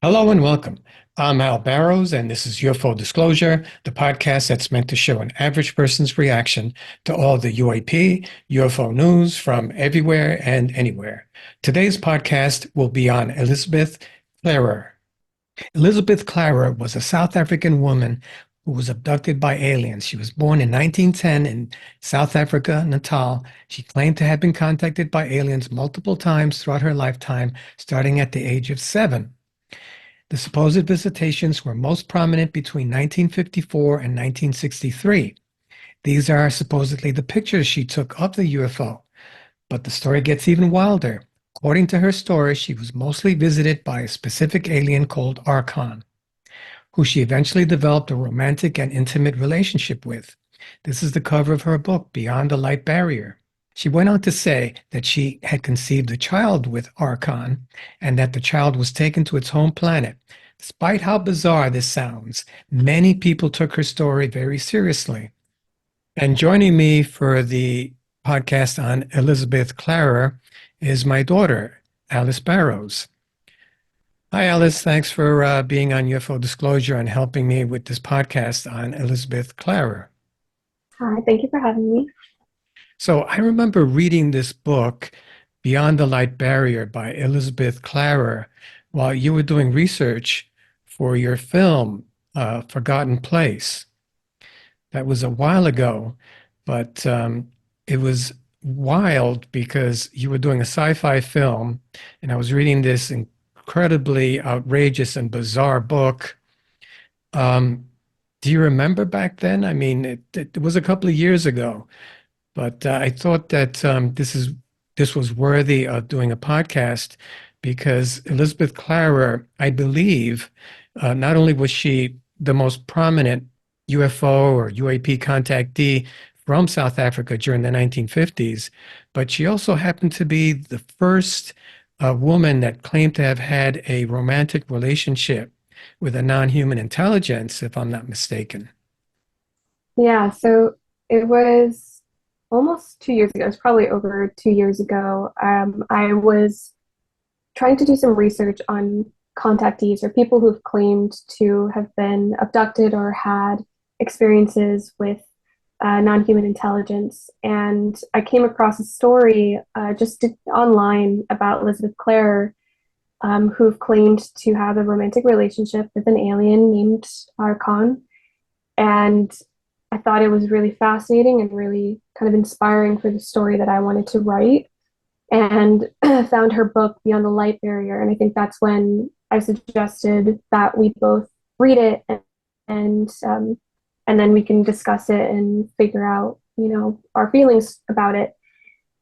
Hello and welcome. I'm Al Barros, and this is UFO Disclosure, the podcast that's meant to show an average person's reaction to all the UAP, UFO news from everywhere and anywhere. Today's podcast will be on Elizabeth Klarer. Elizabeth Klarer was a South African woman who was abducted by aliens. She was born in 1910 in South Africa, Natal. She claimed to have been contacted by aliens multiple times throughout her lifetime, starting at the age of 7. The supposed visitations were most prominent between 1954 and 1963. These are supposedly the pictures she took of the UFO, but the story gets even wilder. According to her story, she was mostly visited by a specific alien called Archon, who she eventually developed a romantic and intimate relationship with. This is the cover of her book, Beyond the Light Barrier. She went on to say that she had conceived a child with Archon and that the child was taken to its home planet. Despite how bizarre this sounds, many people took her story very seriously. And joining me for the podcast on Elizabeth Klarer is my daughter, Alice Barros. Hi, Alice. Thanks for being on UFO Disclosure and helping me with this podcast on Elizabeth Klarer. Hi, thank you for having me. So I remember reading this book, Beyond the Light Barrier by Elizabeth Klarer, while you were doing research for your film, Forgotten Place. That was a while ago, but it was wild because you were doing a sci-fi film, and I was reading this incredibly outrageous and bizarre book. Um, do you remember back then? I mean, it was a couple of years ago. But I thought that this was worthy of doing a podcast because Elizabeth Klarer, I believe, not only was she the most prominent UFO or UAP contactee from South Africa during the 1950s, but she also happened to be the first woman that claimed to have had a romantic relationship with a non-human intelligence, if I'm not mistaken. Yeah, so it was almost 2 years ago. It's probably over 2 years ago. I was trying to do some research on contactees or people who've claimed to have been abducted or had experiences with non-human intelligence. And I came across a story online about Elizabeth Klarer, who've claimed to have a romantic relationship with an alien named Archon. And I thought it was really fascinating and really kind of inspiring for the story that I wanted to write. And found her book, Beyond the Light Barrier. And I think that's when I suggested that we both read it and, um, and then we can discuss it and figure out, our feelings about it.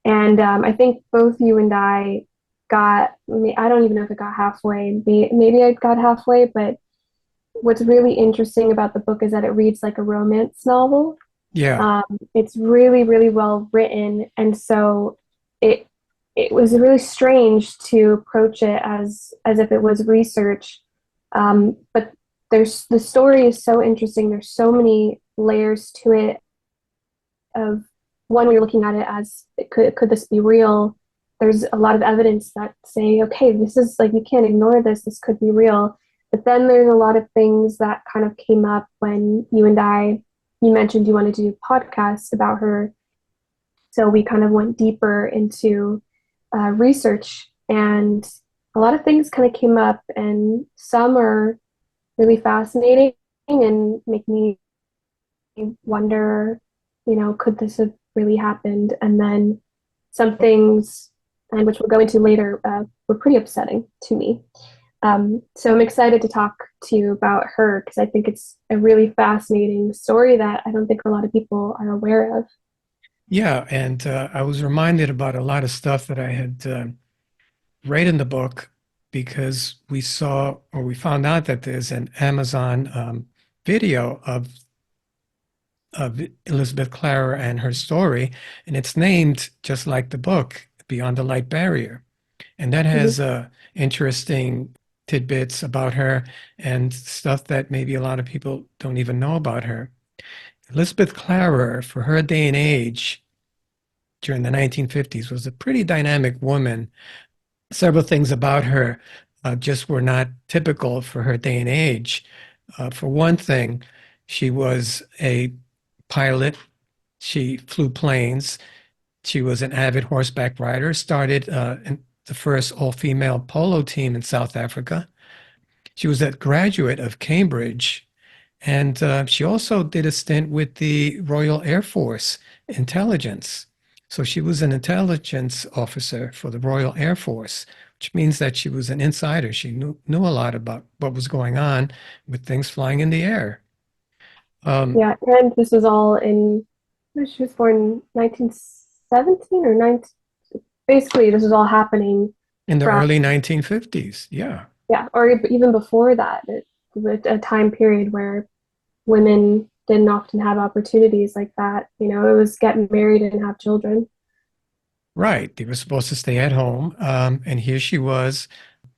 And I think both you and I don't even know if it got halfway. Maybe I got halfway, but what's really interesting about the book is that it reads like a romance novel. Yeah. It's really, really well written, and so it it was really strange to approach it as if it was research. But the story is so interesting. There's so many layers to it. Of one, we're looking at it as could this be real? There's a lot of evidence that say, okay, this is like you can't ignore this. This could be real. But then there's a lot of things that kind of came up when you mentioned you wanted to do a podcast about her. So we kind of went deeper into research, and a lot of things kind of came up, and some are really fascinating and make me wonder, could this have really happened? And then some things, and which we'll go into later, were pretty upsetting to me. So I'm excited to talk to you about her because I think it's a really fascinating story that I don't think a lot of people are aware of. Yeah, and I was reminded about a lot of stuff that I had read in the book because we saw or we found out that there's an Amazon video of Elizabeth Klarer and her story, and it's named just like the book, Beyond the Light Barrier. And that Mhm. has interesting tidbits about her and stuff that maybe a lot of people don't even know about her. Elizabeth Klarer, for her day and age, during the 1950s was a pretty dynamic woman. Several things about her. just were not typical for her day and age. For one thing, she was a pilot. She flew planes. She was an avid horseback rider, started in the first all-female polo team in South Africa. She was a graduate of Cambridge, and she also did a stint with the Royal Air Force intelligence. So she was an intelligence officer for the Royal Air Force, which means that she was an insider. She knew a lot about what was going on with things flying in the air. Um, Yeah, and this was all in, she was born 1917 or 19, basically this was all happening in the from, early 1950s. Yeah. yeah, or even before that. It was a time period where women didn't often have opportunities like that. You know, it was get married and have children. Right. They were supposed to stay at home. And here she was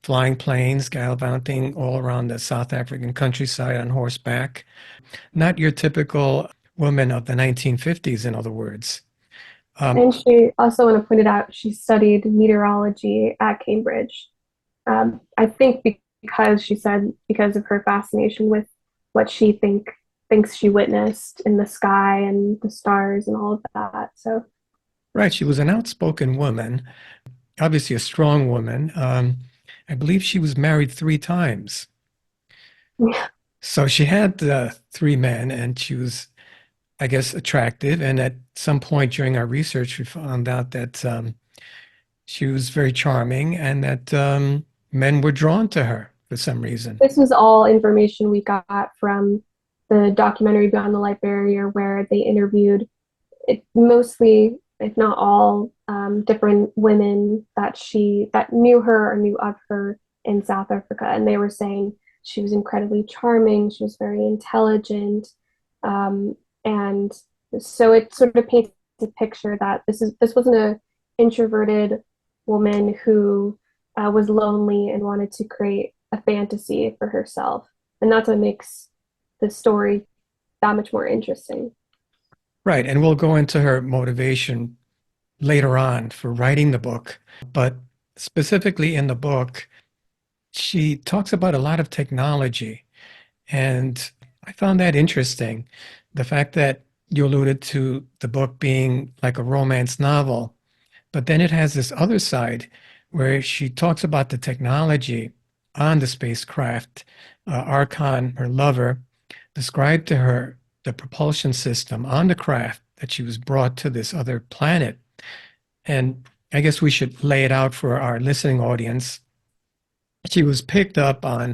flying planes, gallivanting all around the South African countryside on horseback. Not your typical woman of the 1950s, in other words. Um, And she also, want to point it out, she studied meteorology at Cambridge. I think because she said because of her fascination with what she thinks she witnessed in the sky and the stars and all of that. So right. She was an outspoken woman, obviously a strong woman. I believe she was married 3 times. So she had three men, and she was, I guess, attractive. And at some point during our research, we found out that she was very charming and that men were drawn to her for some reason. this was all information we got from the documentary Beyond the Light Barrier, where they interviewed mostly, if not all, different women that knew her or knew of her in South Africa, and they were saying she was incredibly charming, she was very intelligent, um, and so it sort of paints a picture that this wasn't a introverted woman who was lonely and wanted to create a fantasy for herself, and that's what makes the story that much more interesting. Right. And we'll go into her motivation later on for writing the book. But specifically in the book, she talks about a lot of technology. And I found that interesting. The fact that you alluded to the book being like a romance novel, but then it has this other side where she talks about the technology on the spacecraft. Archon, her lover, described to her the propulsion system on the craft that she was brought to this other planet. And I guess we should lay it out for our listening audience. She was picked up uh,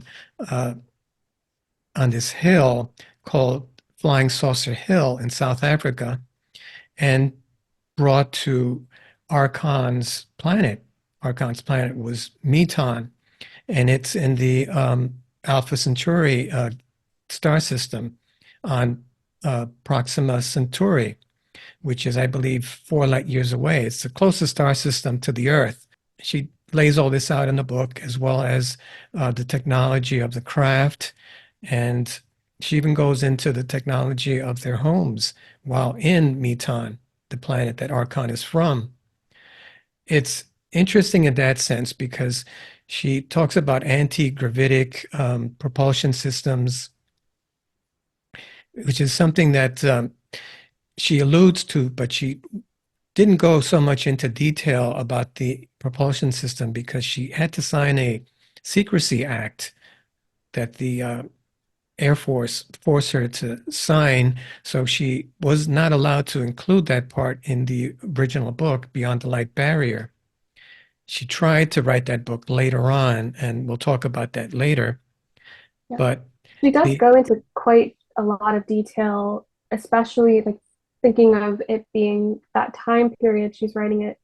on this hill called Flying Saucer Hill in South Africa and brought to Archon's planet. Archon's planet was Meton, and it's in the Alpha Centauri star system on Proxima Centauri, which is, I believe, 4 light years away. It's the closest star system to the Earth. She lays all this out in the book, as well as the technology of the craft. And she even goes into the technology of their homes while in Meton, the planet that Archon is from. It's interesting in that sense because she talks about anti-gravitic propulsion systems, which is something that she alludes to, but she didn't go so much into detail about the propulsion system because she had to sign a secrecy act that the Air Force forced her to sign. So she was not allowed to include that part in the original book, Beyond the Light Barrier. She tried to write that book later on, and we'll talk about that later. Yeah. But She does the go into quite a lot of detail, especially like thinking of it being that time period she's writing it.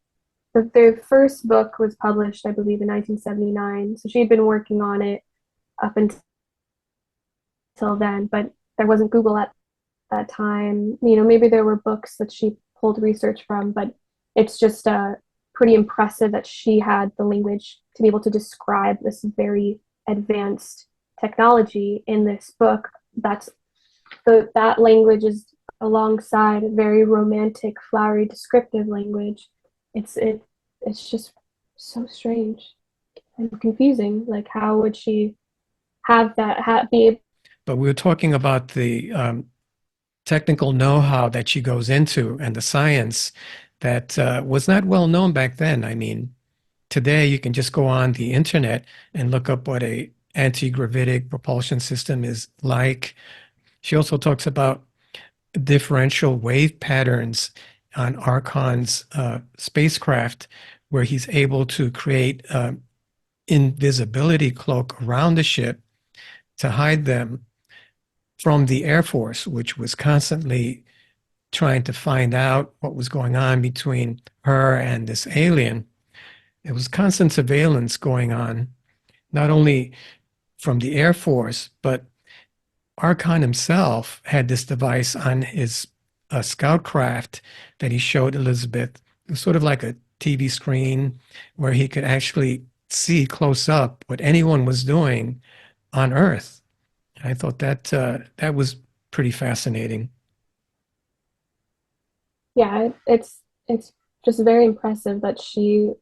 The first book was published, I believe, in 1979. So she had been working on it up until then, but there wasn't Google at that time. You know, maybe there were books that she pulled research from, but it's just pretty impressive that she had the language to be able to describe this very advanced technology in this book. That language is alongside very romantic, flowery, descriptive language. It's just so strange. and confusing. Like, how would she have that be? But we were talking about the technical know-how that she goes into and the science that was not well known back then. I mean, today you can just go on the internet and look up what a anti-gravitic propulsion system is like. She also talks about differential wave patterns on Archon's spacecraft, where he's able to create invisibility cloak around the ship to hide them from the Air Force, which was constantly trying to find out what was going on between her and this alien. It was constant surveillance going on, not only from the Air Force, but Archon himself had this device on his scout craft that he showed Elizabeth. It was sort of like a TV screen where he could actually see close up what anyone was doing on Earth. I thought that that was pretty fascinating. Yeah, it's just very impressive that she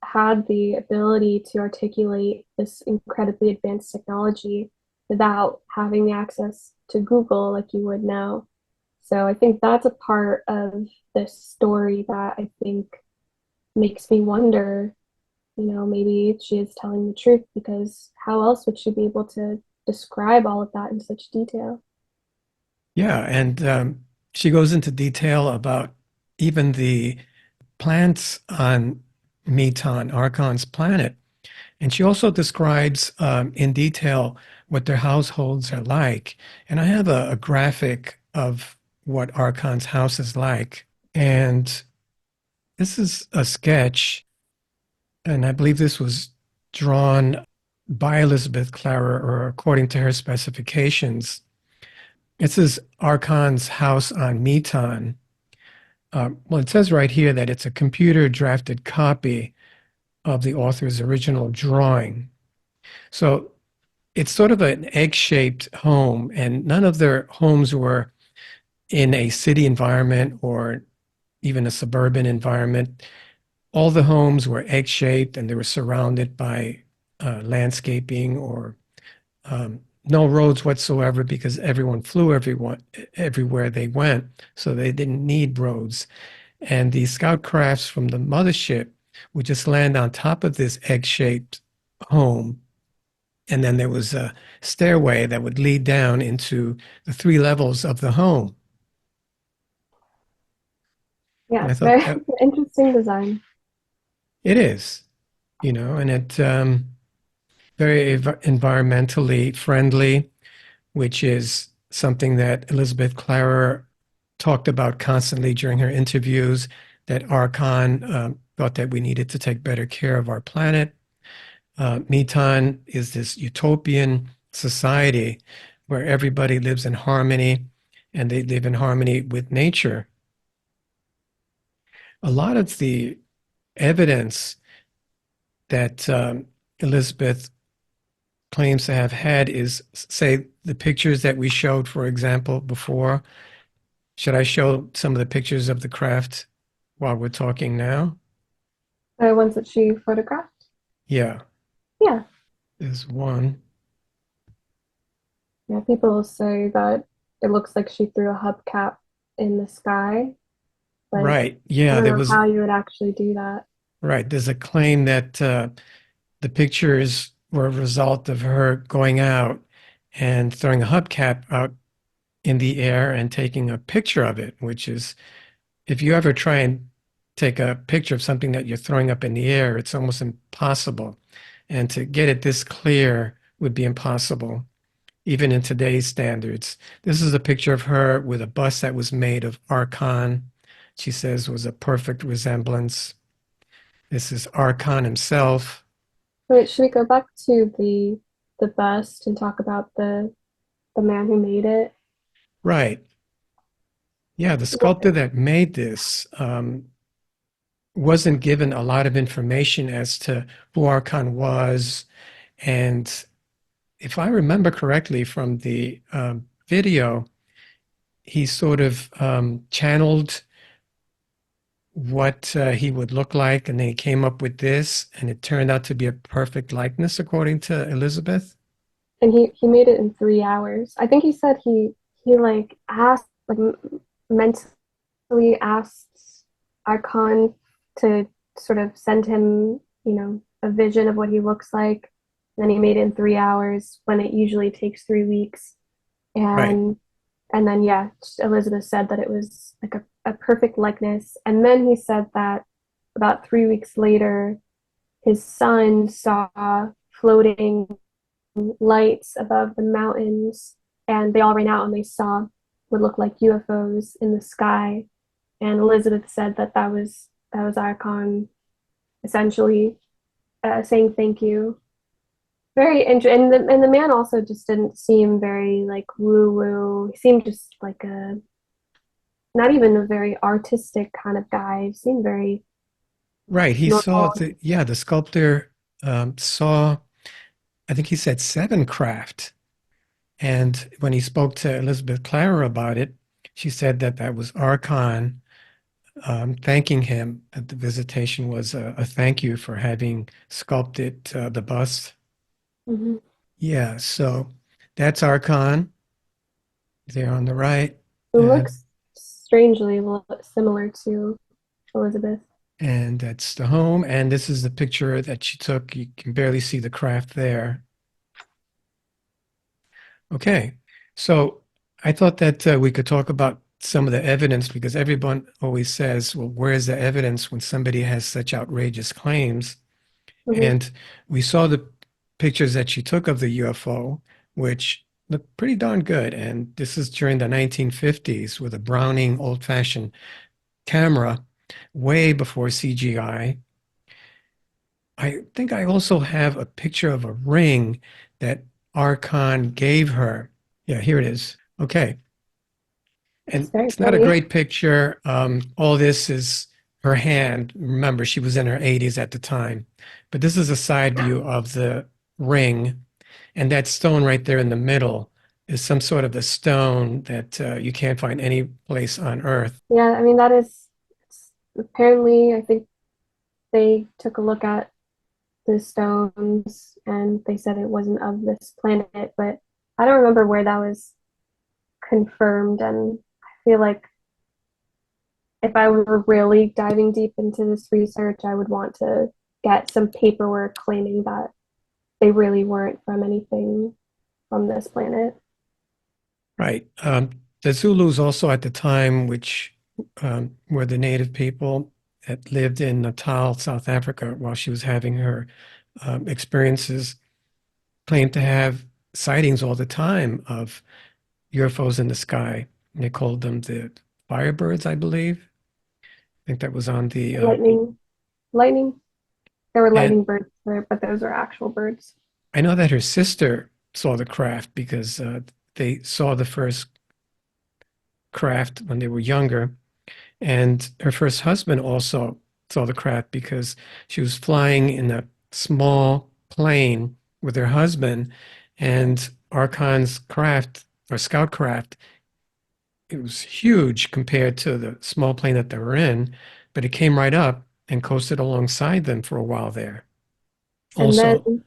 had the ability to articulate this incredibly advanced technology without having the access to Google like you would now. So I think that's a part of this story that I think makes me wonder, maybe she is telling the truth because how else would she be able to describe all of that in such detail? Yeah, and she goes into detail about even the plants on Meton, Archon's planet. And she also describes in detail what their households are like. And I have a graphic of what Archon's house is like. And this is a sketch, and I believe this was drawn by Elizabeth Klarer, or according to her specifications. This is Archon's house on Meton. Well, it says right here that it's a computer drafted copy of the author's original drawing. So it's sort of an egg-shaped home, and none of their homes were in a city environment or even a suburban environment. All the homes were egg-shaped, and they were surrounded by landscaping or no roads whatsoever because everyone flew everywhere they went, so they didn't need roads. And the scout crafts from the mothership would just land on top of this egg-shaped home, and then there was a stairway that would lead down into the three levels of the home. Yeah, And I it's thought very that interesting design. it is, and it very environmentally friendly, which is something that Elizabeth Klarer talked about constantly during her interviews, that Archon thought that we needed to take better care of our planet. Meton is this utopian society where everybody lives in harmony and they live in harmony with nature. A lot of the evidence that Elizabeth claims to have had is, say, the pictures that we showed, for example, before. Should I show some of the pictures of the craft while we're talking now? The ones that she photographed. Yeah, Yeah, there's one. yeah. People say that it looks like she threw a hubcap in the sky, but Right. I Yeah, don't there know was, how you would actually do that. right. There's a claim that the pictures were a result of her going out and throwing a hubcap out in the air and taking a picture of it, which is, if you ever try and take a picture of something that you're throwing up in the air, it's almost impossible. And to get it this clear would be impossible, even in today's standards. This is a picture of her with a bust that was made of Archon. She says was a perfect resemblance. This is Archon himself. Wait, should we go back to the bust and talk about the man who made it? Right. Yeah, the Yeah. sculptor that made this wasn't given a lot of information as to who Archon was. And if I remember correctly from the video, he sort of channeled what he would look like, and they came up with this, and it turned out to be a perfect likeness, according to Elizabeth. And he made it in 3 hours. I think he said he like asked like mentally asked Archon to sort of send him, a vision of what he looks like. And then he made it in 3 hours when it usually takes 3 weeks. Right. And and then yeah, Elizabeth said that it was like a perfect likeness. And then he said that about 3 weeks later, his son saw floating lights above the mountains, and they all ran out and they saw what looked like UFOs in the sky. And Elizabeth said that that was Icon essentially saying thank you. Very interesting, and the man also just didn't seem very like woo woo. He seemed just like a not even a very artistic kind of guy. He seemed very Right. He saw normal. the sculptor saw, I think he said seven craft. And when he spoke to Elizabeth Klarer about it, she said that that was Archon thanking him. That the visitation was a thank you for having sculpted the bust. Mhm. Yeah, so that's Archon there on the right. It And looks strangely similar to Elizabeth. and that's the home. And this is the picture that she took. You can barely see the craft there. Okay, so I thought that we could talk about some of the evidence because everyone always says, well, where's the evidence when somebody has such outrageous claims? Mhm. And we saw the pictures that she took of the UFO, which looked pretty darn good. And this is during the 1950s with a Browning old-fashioned camera, way before CGI. I think I also have a picture of a ring that Archon gave her. Yeah, here it is. Okay. It's And very it's not a pretty. great picture. All this is her hand. Remember, she was in her 80s at the time. But this is a side view of the ring. And that stone right there in the middle is some sort of a stone that you can't find any place on Earth. Yeah, I mean that is apparently I think they took a look at the stones and they said it wasn't of this planet, but I don't remember where that was confirmed. And I feel like if I were really diving deep into this research, I would want to get some paperwork claiming that they really weren't from anything from this planet. Right. The Zulus also at the time, which were the native people that lived in Natal, South Africa, while she was having her experiences, claimed to have sightings all the time of UFOs in the sky. And they called them the Firebirds, I believe. I think that was on the, Lightning, lightning. There were and lightning birds there, but those are actual birds. I know that her sister saw the craft because they saw the first craft when they were younger. And her first husband also saw the craft because she was flying in a small plane with her husband, and Archon's craft or scout craft, it was huge compared to the small plane that they were in, but it came right up and coasted alongside them for a while there. And then, Also,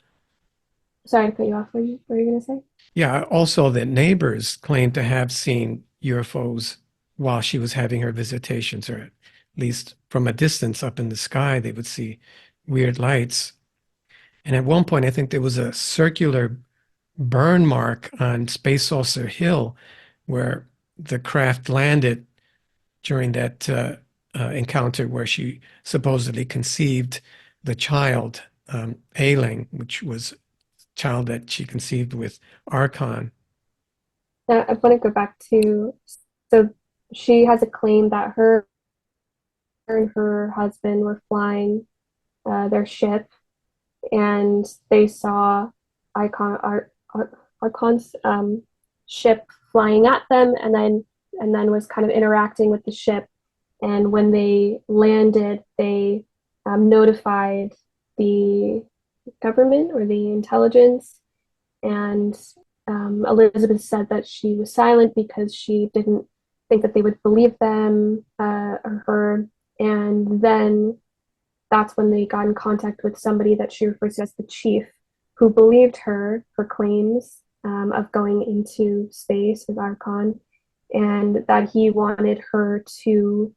sorry to cut you off. What were you going to say? yeah, also the neighbors claimed to have seen UFOs while she was having her visitations, or at least from a distance up in the sky, they would see weird lights. And at one point, I think there was a circular burn mark on Space Saucer Hill where the craft landed during that encounter where she supposedly conceived the child, Ailing, which was a child that she conceived with Archon. Now, I want to go back to so she has a claim that her and her husband were flying their ship and they saw Archon's ship flying at them and then was kind of interacting with the ship. And when they landed, they notified the government or the intelligence. And Elizabeth said that she was silent because she didn't think that they would believe them or her. And then that's when they got in contact with somebody that she refers to as the chief, who believed her claims of going into space with Archon, and that he wanted her to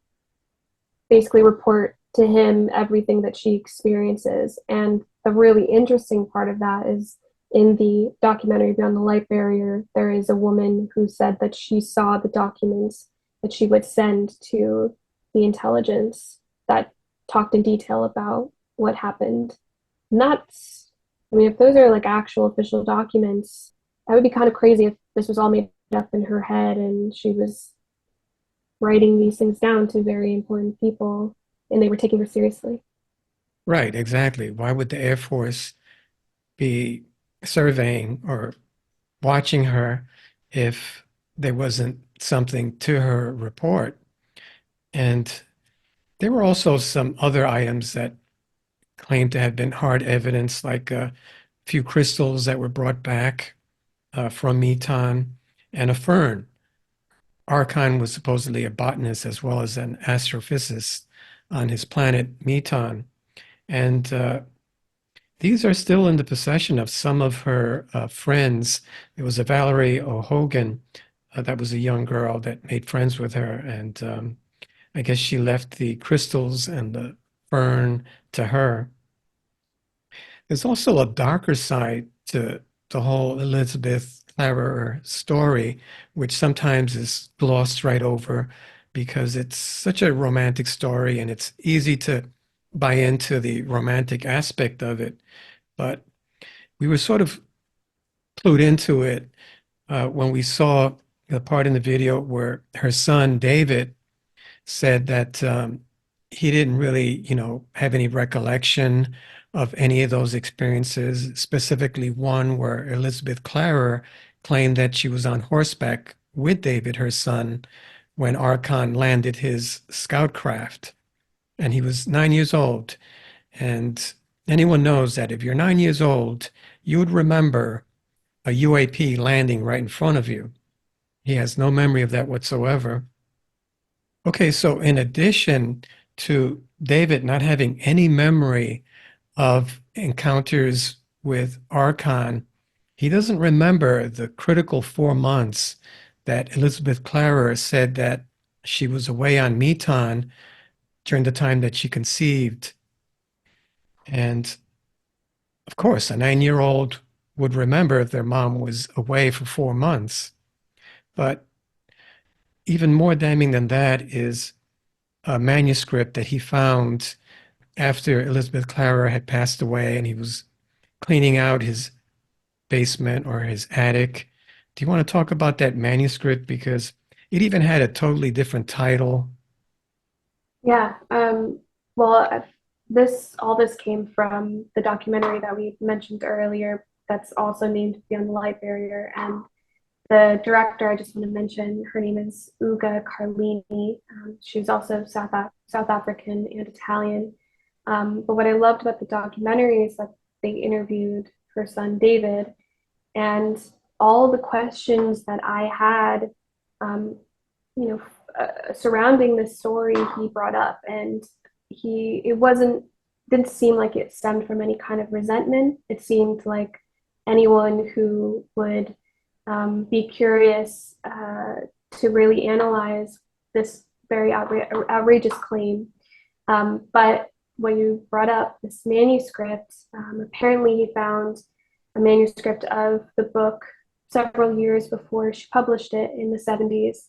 basically report to him everything that she experiences. And the really interesting part of that is in the documentary Beyond the Light Barrier, there is a woman who said that she saw the documents that she would send to the intelligence that talked in detail about what happened. And that's, I mean, if those are like actual official documents, that would be kind of crazy if this was all made up in her head and she was writing these things down to very important people and they were taking her seriously. Right, exactly. Why would the Air Force be surveying or watching her if there wasn't something to her report? And there were also some other items that claimed to have been hard evidence, like a few crystals that were brought back from Meton and a fern. Archon was supposedly a botanist as well as an astrophysicist on his planet Meton. And these are still in the possession of some of her friends. There was a Valerie O'Hogan that was a young girl that made friends with her. And I guess she left the crystals and the fern to her. There's also a darker side to the whole Elizabeth Klarer story, which sometimes is glossed right over because it's such a romantic story and it's easy to buy into the romantic aspect of it. But we were sort of clued into it when we saw the part in the video where her son, David, said that he didn't really, have any recollection of any of those experiences, specifically one where Elizabeth Klarer claimed that she was on horseback with David, her son, when Archon landed his scout craft. And he was 9 years old. And anyone knows that if you're 9 years old, you would remember a UAP landing right in front of you. He has no memory of that whatsoever. Okay, so in addition to David not having any memory of encounters with Archon, he doesn't remember the critical 4 months that Elizabeth Klarer said that she was away on Meton during the time that she conceived. And of course, a 9-year-old would remember if their mom was away for 4 months. But even more damning than that is a manuscript that he found after Elizabeth Klarer had passed away and he was cleaning out his basement or his attic. Do you want to talk about that manuscript? Because it even had a totally different title. Yeah. Well, this all this came from the documentary that we mentioned earlier. That's also named Beyond the Light Barrier, and the director I just want to mention, her name is Uga Carlini. She's also South African and Italian. But what I loved about the documentary is that they interviewed her son David, and all the questions that I had, um, you know, surrounding this story, he brought up, and it wasn't didn't seem like it stemmed from any kind of resentment. It seemed like anyone who would be curious to really analyze this very outrageous claim. But when you brought up this manuscript, apparently he found a manuscript of the book several years before she published it in the 70s.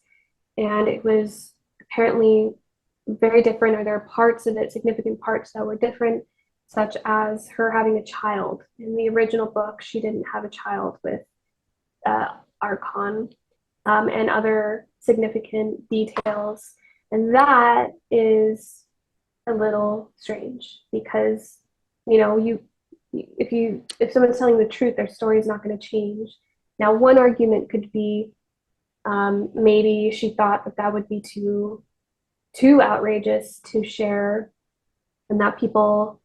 And it was apparently very different, or there are parts of it, significant parts that were different, such as her having a child. In the original book, she didn't have a child with uh, Archon, and other significant details. And that is a little strange because, you if someone's telling the truth, their story is not going to change. Now, one argument could be maybe she thought that that would be too outrageous to share, and that people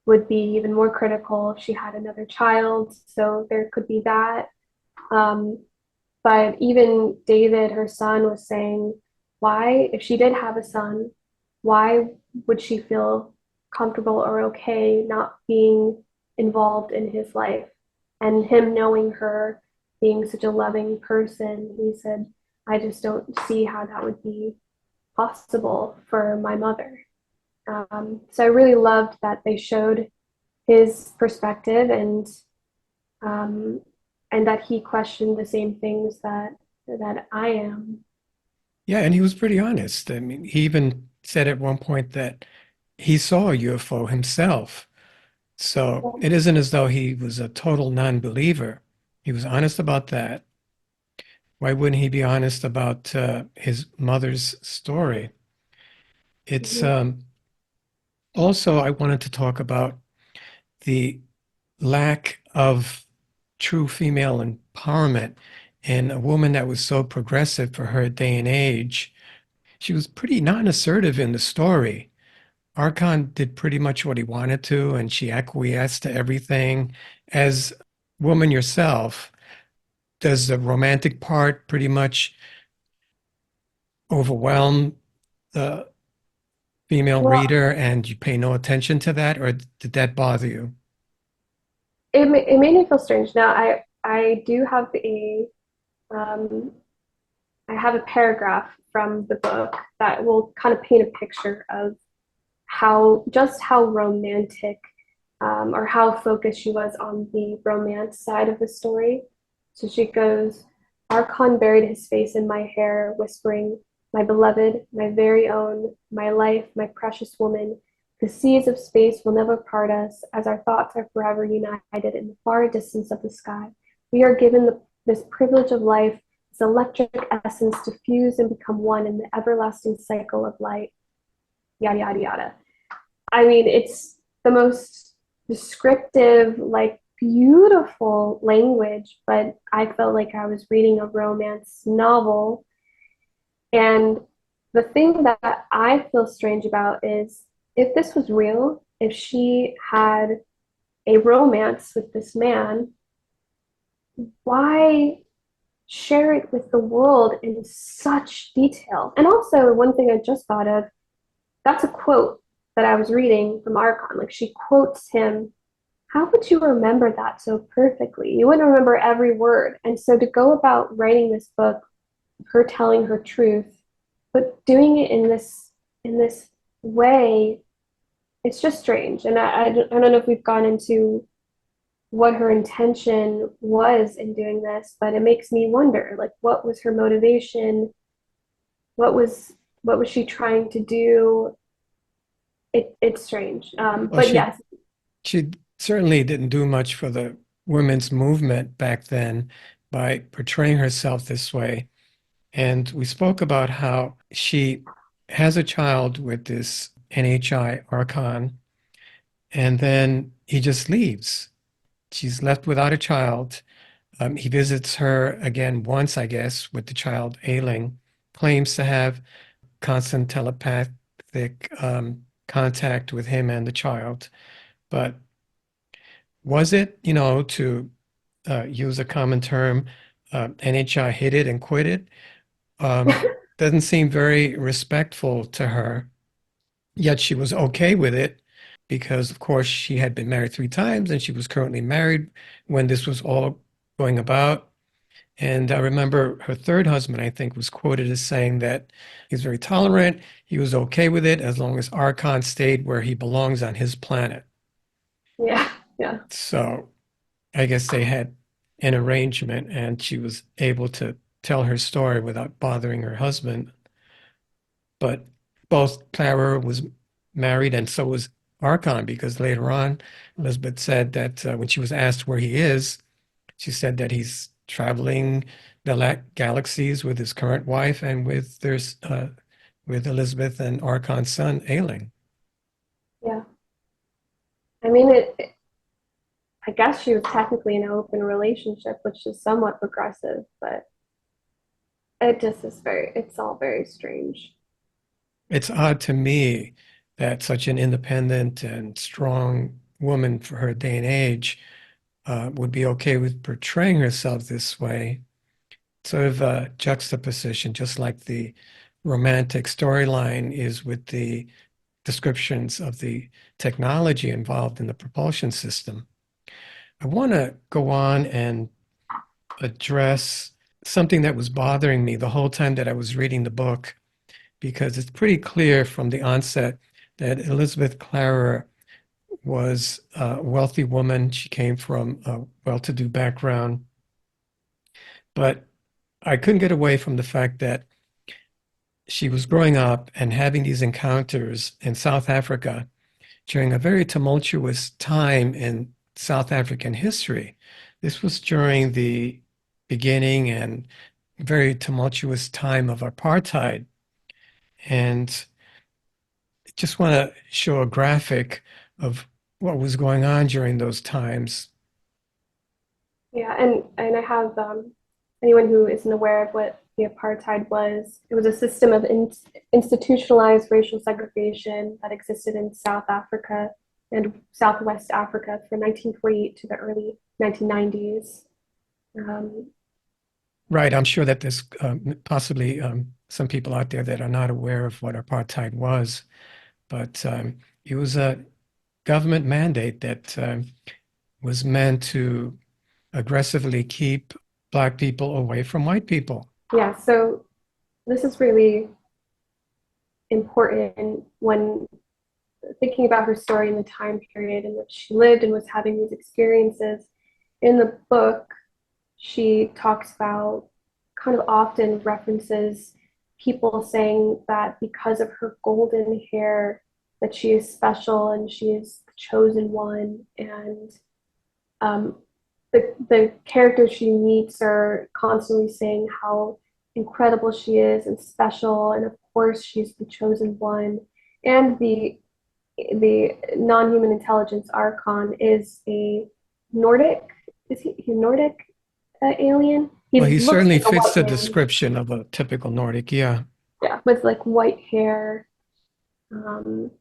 would be even more critical if she had another child. So there could be that. Um, but even David, her son, was saying, why, if she did have a son, why would she feel comfortable or okay not being involved in his life? And him knowing her being such a loving person, he said, I just don't see how that would be possible for my mother. So I really loved that they showed his perspective um, and that he questioned the same things that I am. Yeah, and he was pretty honest. I mean, he even said at one point that he saw a UFO himself. So it isn't as though he was a total non-believer. He was honest about that. Why wouldn't he be honest about his mother's story? It's Mhm. also, I wanted to talk about the lack of true female empowerment in a woman that was so progressive for her day and age. She was pretty non-assertive in the story. Archon did pretty much what he wanted to, and she acquiesced to everything. As woman yourself, does the romantic part pretty much overwhelm the female Well, reader and you pay no attention to that, or did that bother you? it made me feel strange. Now I do have a um, I have a paragraph from the book that will kind of paint a picture of how romantic or how focused she was on the romance side of the story. So she goes, Archon buried his face in my hair, whispering, my beloved, my very own, my life, my precious woman. The seas of space will never part us, as our thoughts are forever united in the far distance of the sky. We are given this privilege of life, this electric essence to fuse and become one in the everlasting cycle of light. Yada, yada, yada. I mean, it's the most descriptive, like beautiful language, but I felt like I was reading a romance novel. And the thing that I feel strange about is if this was real, if she had a romance with this man, why share it with the world in such detail? And also, one thing I just thought of, that's a quote that I was reading from Archon. Like she quotes him. How would you remember that so perfectly? You wouldn't remember every word. And so to go about writing this book, her telling her truth, but doing it in this way, it's just strange. And I don't know if we've gone into what her intention was in doing this, but it makes me wonder, like, what was her motivation? What was what was she trying to do? It's strange. Well, But she yes, she certainly didn't do much for the women's movement back then by portraying herself this way. And we spoke about how she has a child with this NHI Archon, and then he just leaves. She's left without a child. He visits her again once, I guess, with the child ailing, claims to have constant telepathic contact with him and the child. But was it, to use a common term, NHI hit it and quit it? Doesn't seem very respectful to her. Yet she was okay with it because, of course, she had been married 3 times and she was currently married when this was all going about. And I remember her third husband, I think, was quoted as saying that he was very tolerant. He was okay with it as long as Archon stayed where he belongs on his planet. yeah, yeah, So I guess they had an arrangement and she was able to tell her story without bothering her husband. But both Clara was married and so was Archon because later on, Elizabeth said that when she was asked where he is, she said that he's traveling the galaxies with his current wife and with Elizabeth and Archon's son ailing. yeah. I mean, I guess she was technically in an open relationship, which is somewhat progressive, but it's all very strange. It's odd to me that such an independent and strong woman for her day and age would be okay with portraying herself this way. Sort of a juxtaposition, just like the romantic storyline is with the descriptions of the technology involved in the propulsion system. I want to go on and address something that was bothering me the whole time that I was reading the book, because it's pretty clear from the onset that Elizabeth Klarer was a wealthy woman. She came from a well-to-do background, but I couldn't get away from the fact that she was growing up and having these encounters in South Africa during a very tumultuous time in South African history. This was during the beginning and very tumultuous time of apartheid. And just want to show a graphic of what was going on during those times. Yeah, and I have anyone who isn't aware of what the apartheid was. It was a system of institutionalized racial segregation that existed in South Africa and Southwest Africa from 1948 to the early 1990s. Um, Right. I'm sure that there's possibly some people out there that are not aware of what apartheid was, but it was a government mandate that was meant to aggressively keep Black people away from white people. yeah, so this is really important when thinking about her story in the time period in which she lived and was having these experiences. In the book, she talks about kind of often references people saying that because of her golden hair that she is special and she is the chosen one, and um, the characters she meets are constantly saying how incredible she is and special, and of course she's the chosen one. And the non-human intelligence Archon is a Nordic. Is he Nordic alien? He Well, he looks certainly like a fits white the man. description of a typical Nordic. Yeah. Yeah, with like white hair. Um,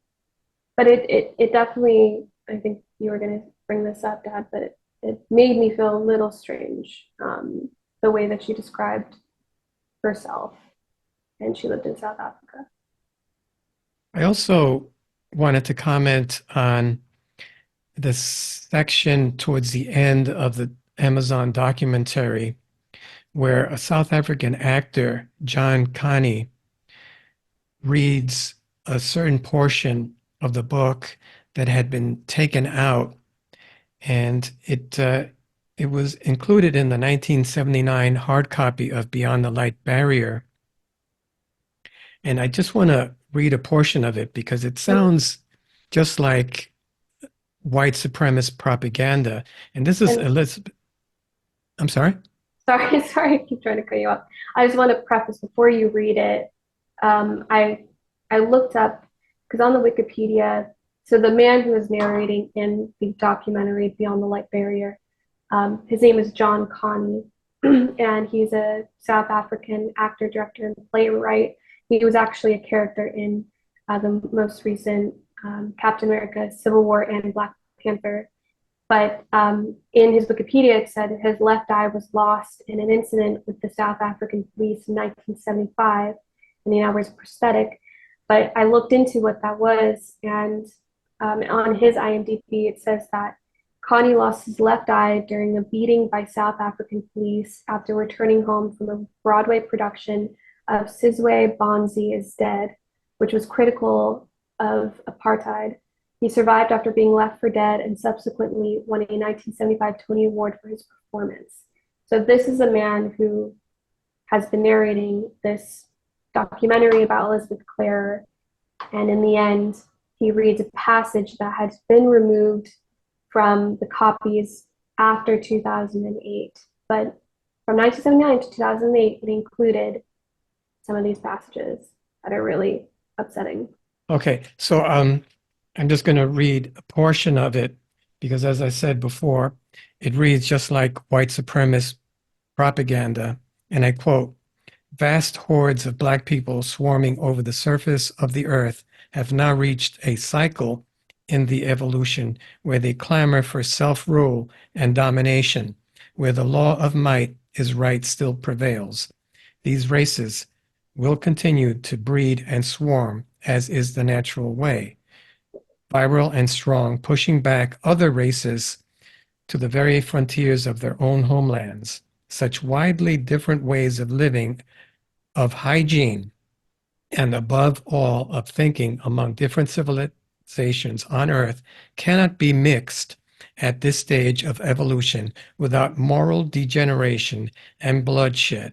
but it definitely, I think you were going to bring this up, Dad, but it made me feel a little strange, the way that she described herself. And she lived in South Africa. I also wanted to comment on the section towards the end of the Amazon documentary where a South African actor, John Connie, reads a certain portion of the book that had been taken out, and it was included in the 1979 hard copy of Beyond the Light Barrier. And I just want to read a portion of it because it sounds just like white supremacist propaganda. And this is And Elizabeth. I'm sorry. sorry, I keep trying to cut you off. I just want to preface before you read it. I looked up because on the Wikipedia, so the man who is narrating in the documentary Beyond the Light Barrier, his name is John Connie, and he's a South African actor, director, and playwright. He was actually a character in the most recent Captain America: Civil War and Black Panther. But in his Wikipedia, it said his left eye was lost in an incident with the South African police in 1975, and he now wears a prosthetic. But I looked into what that was, and on his IMDb, it says that Connie lost his left eye during a beating by South African police after returning home from a Broadway production of Sizwe Bonzi is Dead, which was critical of apartheid. He survived after being left for dead and subsequently won a 1975 Tony Award for his performance. So this is a man who has been narrating this documentary about Elizabeth Klarer, and in the end, he reads a passage that has been removed from the copies after 2008. But from 1979 to 2008, it included some of these passages that are really upsetting. Okay, so I'm just going to read a portion of it because, as I said before, it reads just like white supremacist propaganda. And I quote, "Vast hordes of Black people swarming over the surface of the earth have now reached a cycle in the evolution where they clamor for self-rule and domination, where the law of might is right still prevails. These races, will continue to breed and swarm as is the natural way, virile and strong, pushing back other races to the very frontiers of their own homelands. Such widely different ways of living, of hygiene, and above all, of thinking among different civilizations on Earth cannot be mixed at this stage of evolution without moral degeneration and bloodshed.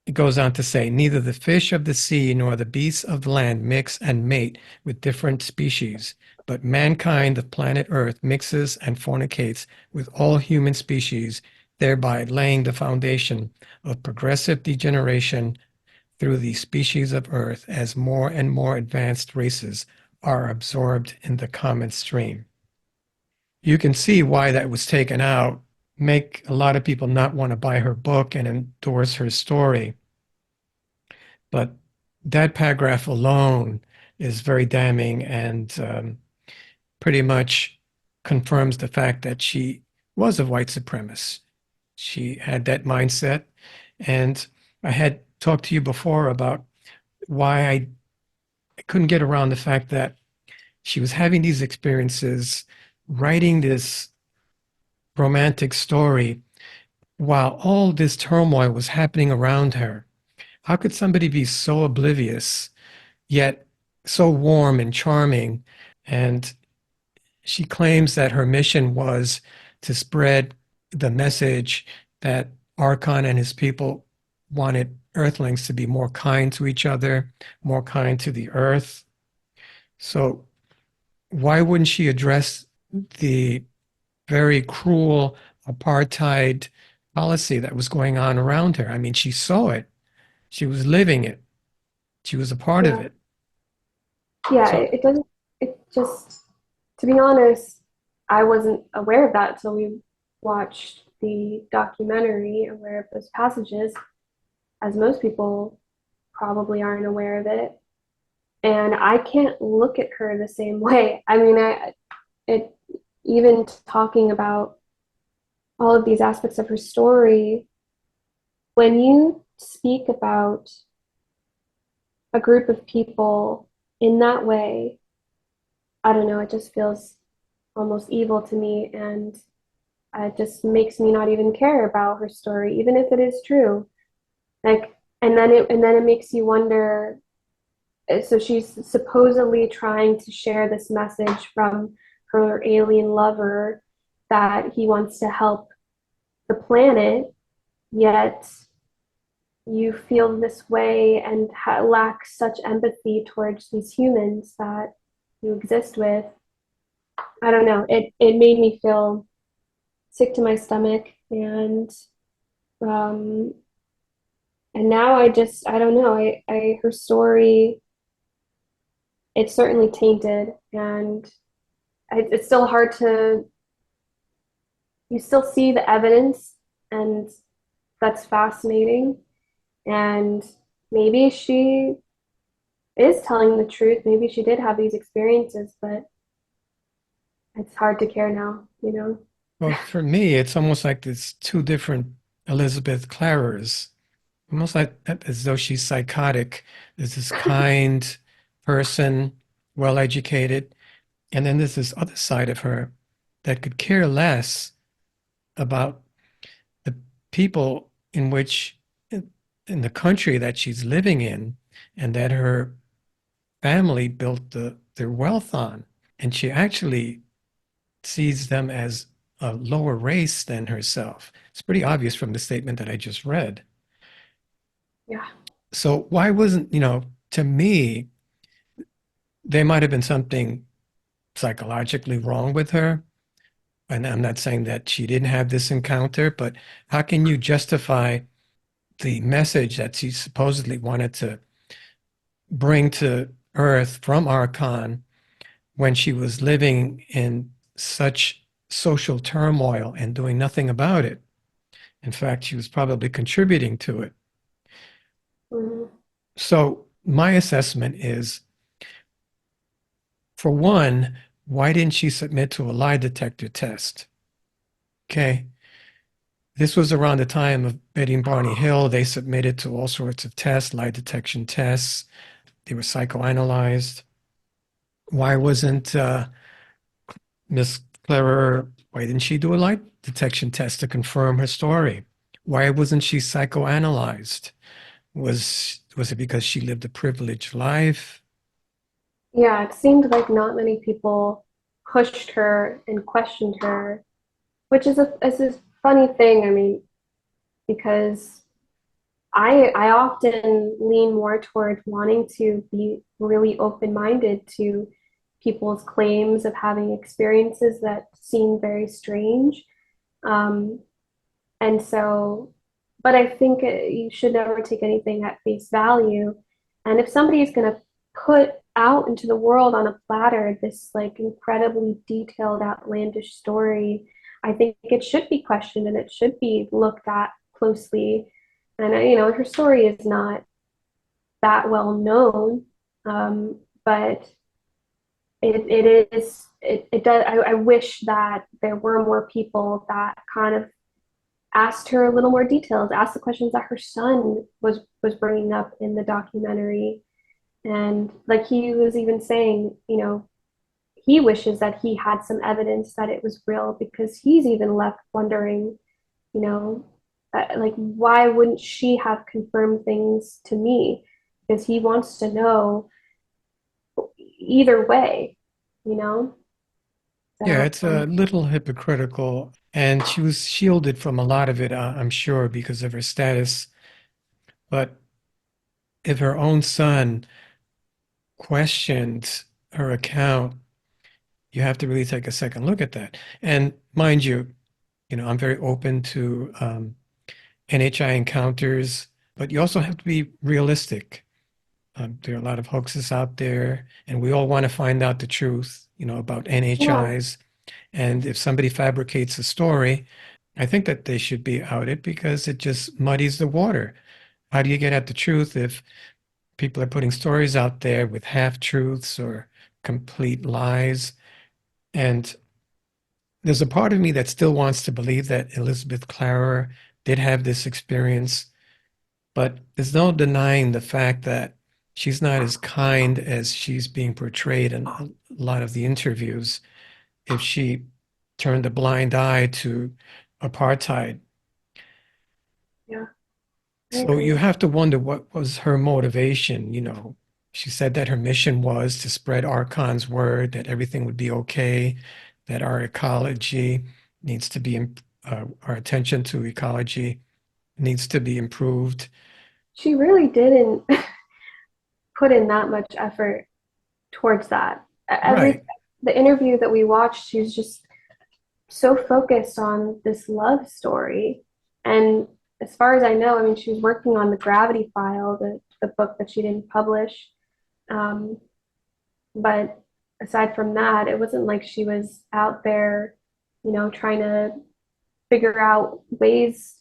It goes on to say, neither the fish of the sea nor the beasts of the land mix and mate with different species, but mankind of planet Earth mixes and fornicates with all human species, thereby laying the foundation of progressive degeneration through the species of Earth as more and more advanced races are absorbed in the common stream. You can see why that was taken out, make a lot of people not want to buy her book and endorse her story. But that paragraph alone is very damning and pretty much confirms the fact that she was a white supremacist. She had that mindset. And I had talked to you before about why I couldn't get around the fact that she was having these experiences, writing this romantic story while all this turmoil was happening around her. How could somebody be so oblivious, yet so warm and charming? And she claims that her mission was to spread the message that Archon and his people wanted Earthlings to be more kind to each other, more kind to the Earth. So why wouldn't she address the very cruel apartheid policy that was going on around her? I mean, she saw it. She was living it. She was a part of Yeah. it. Yeah, So, it doesn't, it just, to be honest, I wasn't aware of that till we watched the documentary, aware of those passages, as most people probably aren't aware of it. And I can't look at her the same way. I mean, it, even talking about all of these aspects of her story, when you speak about a group of people in that way, I don't know, it just feels almost evil to me. And it just makes me not even care about her story, even if it is true. Like, and then it makes you wonder. So she's supposedly trying to share this message from her alien lover that he wants to help the planet, yet you feel this way and lack such empathy towards these humans that you exist with. I don't know. It made me feel sick to my stomach, um and now I don't know. I her story, it's certainly tainted, and it's still hard to, you still see the evidence, and that's fascinating. And maybe she is telling the truth. Maybe she did have these experiences, but it's hard to care now, you know? well, for me, it's almost like there's two different Elizabeth Klarers, almost like as though she's psychotic. There's this kind person, well educated, and then there's this other side of her that could care less about the people in which, in the country that she's living in, and that her family built their wealth on. And she actually sees them as a lower race than herself. It's pretty obvious from the statement that I just read. Yeah. So why wasn't, to me, there might have been something psychologically wrong with her. And I'm not saying that she didn't have this encounter, but how can you justify the message that she supposedly wanted to bring to Earth from Archon when she was living in such social turmoil and doing nothing about it? In fact, she was probably contributing to it. Mhm. So my assessment is, for one, why didn't she submit to a lie detector test? Okay. This was around the time of Betty and Barney Hill. They submitted to all sorts of tests, lie detection tests. They were psychoanalyzed. Why wasn't Miss Klarer, why didn't she do a lie detection test to confirm her story? Why wasn't she psychoanalyzed? Was it because she lived a privileged life? Yeah, it seemed like not many people pushed her and questioned her, which is a funny thing. I mean, because I often lean more towards wanting to be really open-minded to people's claims of having experiences that seem very strange. Um, and so, but I think you should never take anything at face value. And if somebody is going to put out into the world on a platter this like incredibly detailed, outlandish story, I think it should be questioned and it should be looked at closely. And her story is not that well known, but it does. I wish that there were more people that kind of asked her a little more details, asked the questions that her son was bringing up in the documentary. And like he was even saying, he wishes that he had some evidence that it was real because he's even left wondering, you know, like why wouldn't she have confirmed things to me? Because he wants to know either way, you know? Yeah, So, it's a little hypocritical, and she was shielded from a lot of it, I'm sure, because of her status. But if her own son questioned her account, you have to really take a second look at that. And mind you, I'm very open to NHI encounters, but you also have to be realistic. There are a lot of hoaxes out there, and we all want to find out the truth, about yeah, NHIs. And if somebody fabricates a story, I think that they should be outed because it just muddies the water. How do you get at the truth if people are putting stories out there with half truths or complete lies? And there's a part of me that still wants to believe that Elizabeth Klarer did have this experience, but there's no denying the fact that she's not as kind as she's being portrayed in a lot of the interviews. If she turned a blind eye to apartheid. yeah, I So you agree. have to wonder what was her motivation. She said that her mission was to spread Archon's word, that everything would be okay, that our ecology needs to be, our attention to ecology needs to be improved. She really didn't put in that much effort towards that. Every Right. the interview that we watched, she was just so focused on this love story. And as far as I know, I mean, she was working on the Gravity File, the book that she didn't publish. Um, but aside from that, it wasn't like she was out there, trying to figure out ways,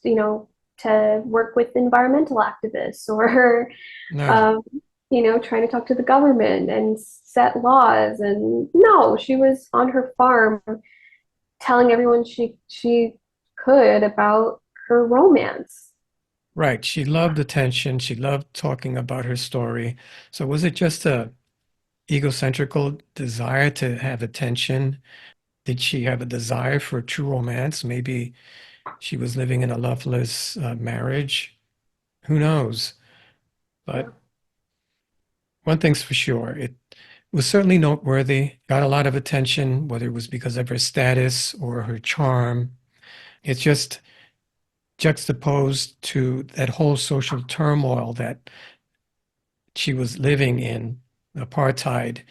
to work with environmental activists or No. um, trying to talk to the government and set laws. And no, she was on her farm telling everyone she could about her romance. Right. She loved attention. She loved talking about her story. So was it just a egocentrical desire to have attention? Did she have a desire for true romance? Maybe she was living in a loveless marriage. Who knows? Yeah, But one thing's for sure, it was certainly noteworthy, got a lot of attention, whether it was because of her status or her charm. It's just juxtaposed to that whole social turmoil that she was living in, apartheid.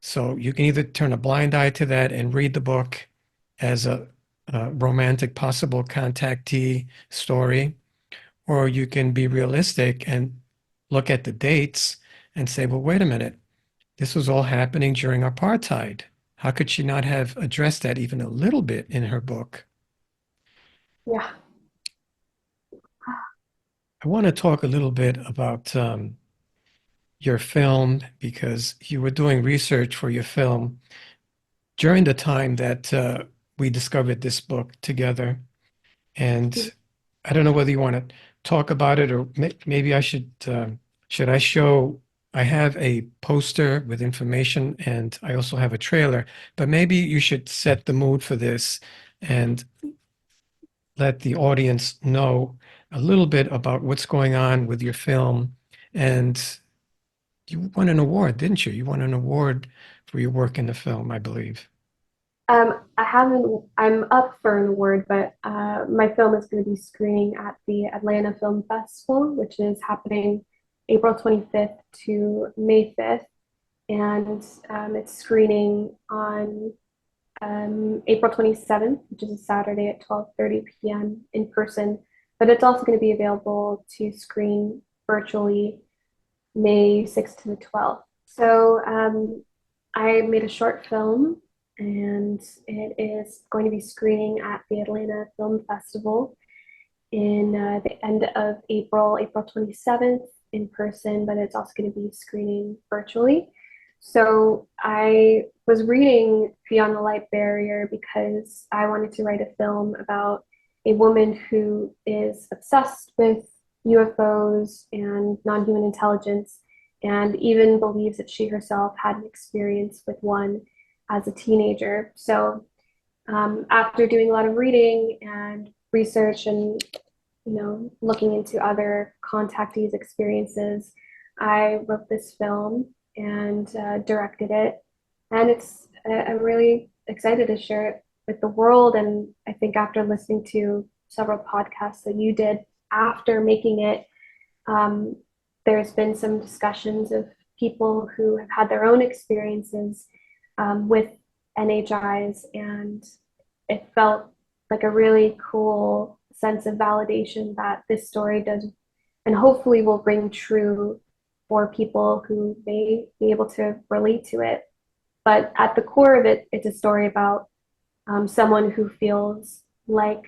So you can either turn a blind eye to that and read the book as a romantic possible contactee story, or you can be realistic and look at the dates and say, well, wait a minute, this was all happening during apartheid. How could she not have addressed that even a little bit in her book? yeah, I want to talk a little bit about your film because you were doing research for your film during the time that we discovered this book together. And I don't know whether you want to talk about it or maybe I should I show, I have a poster with information and I also have a trailer, but maybe you should set the mood for this and let the audience know a little bit about what's going on with your film. And you won an award, didn't you? You won an award for your work in the film, I believe. I haven't, I'm up for an award, but my film is going to be screening at the Atlanta Film Festival, which is happening April 25th to May 5th. And it's screening on April 27th, which is a Saturday at 12:30 p.m. in person. But it's also going to be available to screen virtually May 6th to the 12th. So I made a short film and it is going to be screening at the Atlanta Film Festival in the end of April, April 27th in person, but it's also going to be screening virtually. So I was reading Beyond the Light Barrier because I wanted to write a film about a woman who is obsessed with UFOs and non-human intelligence and even believes that she herself had an experience with one as a teenager. So after doing a lot of reading and research and looking into other contactees' experiences, I wrote this film and directed it. And I'm really excited to share it with the world. And I think after listening to several podcasts that you did after making it, um, there's been some discussions of people who have had their own experiences with NHIs, and it felt like a really cool sense of validation that this story does and hopefully will ring true for people who may be able to relate to it. But at the core of it, it's a story about someone who feels like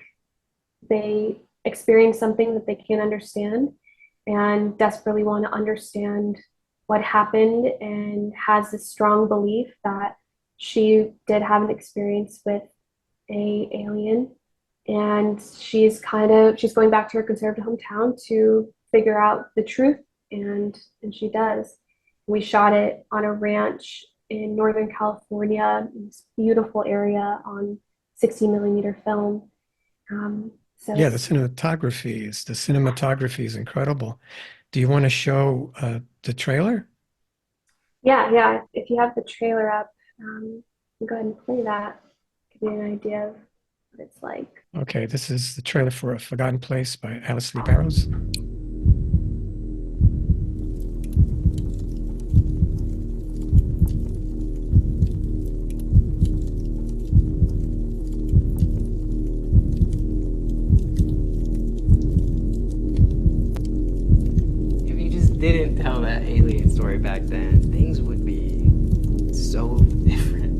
they experience something that they can't understand and desperately want to understand what happened and has this strong belief that she did have an experience with a alien and she's going back to her conservative hometown to figure out the truth, and she does. We shot it on a ranch in Northern California, in this beautiful area on 60 millimeter film. So Yeah, the it's cinematography is incredible. Do you want to show the trailer? yeah. If you have the trailer up, go ahead and play that. Give you an idea of what it's like. Okay, this is the trailer for A Forgotten Place by Alice Lee Barros. If you just didn't tell that alien story back then, things would be so different.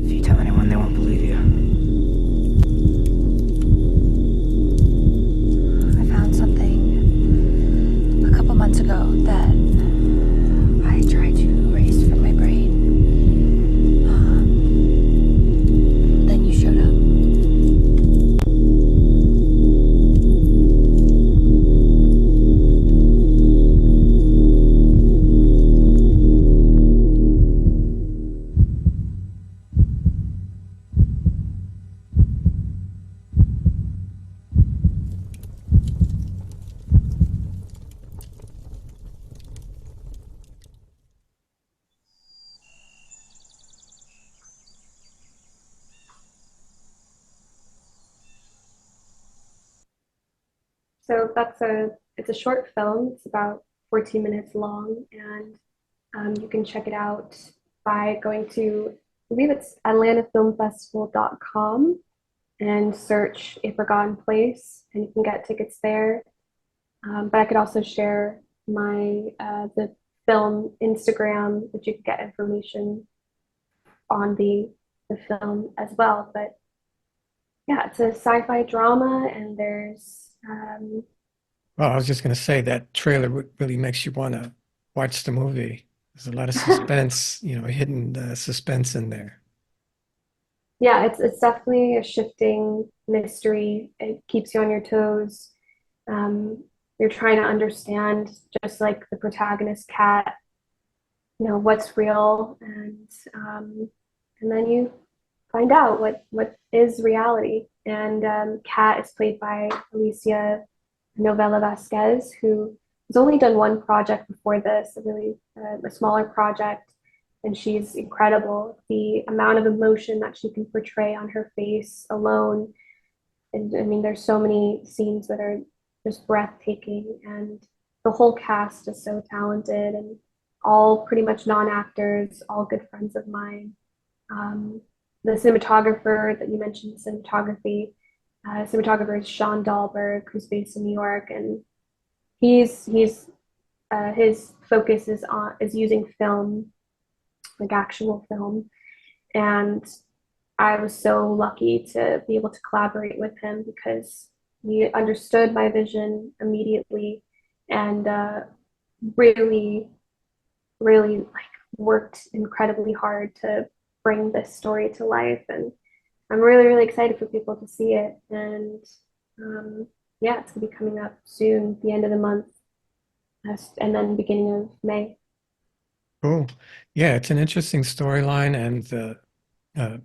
If you tell anyone, they won't believe you. I found something a couple months ago that I tried to erase from my brain. Then you showed up. So it's a short film. It's about 14 minutes long, and you can check it out by going to, I believe it's atlantafilmfestival.com and search A Forgotten Place, and you can get tickets there. But I could also share my the film Instagram, which you can get information on the film as well. But yeah, it's a sci-fi drama, and there's Well, I was just going to say that trailer really makes you want to watch the movie. There's a lot of suspense, hidden suspense in there. Yeah, it's definitely a shifting mystery. It keeps you on your toes. Um, you're trying to understand, just like the protagonist cat, what's real, and then you find out what is reality. And Kat is played by Alicia Novella Vasquez, who has only done one project before this, a smaller project, and she's incredible. The amount of emotion that she can portray on her face alone, and I mean, there's so many scenes that are just breathtaking, and the whole cast is so talented and all pretty much non-actors, all good friends of mine. Um, the cinematographer that you mentioned, cinematographer is Sean Dahlberg, who's based in New York, and he's his focus is using film, like actual film, and I was so lucky to be able to collaborate with him because he understood my vision immediately and really, really like worked incredibly hard to bring this story to life. And I'm really, really excited for people to see it. And yeah, it's gonna be coming up soon, the end of the month, and then beginning of May. Cool. Yeah, it's an interesting storyline, and uh,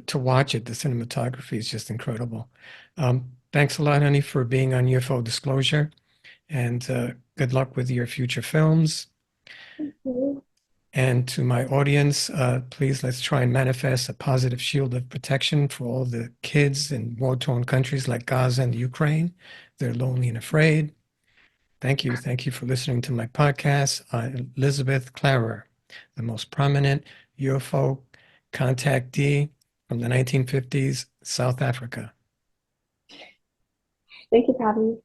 to watch it, the cinematography is just incredible. Thanks a lot, honey, for being on UFO Disclosure, and good luck with your future films. Mhm. And to my audience, please let's try and manifest a positive shield of protection for all the kids in war-torn countries like Gaza and Ukraine. They're lonely and afraid. Thank you. Thank you for listening to my podcast. Elizabeth Klarer, the most prominent UFO contactee from the 1950s, South Africa. Thank you for having me.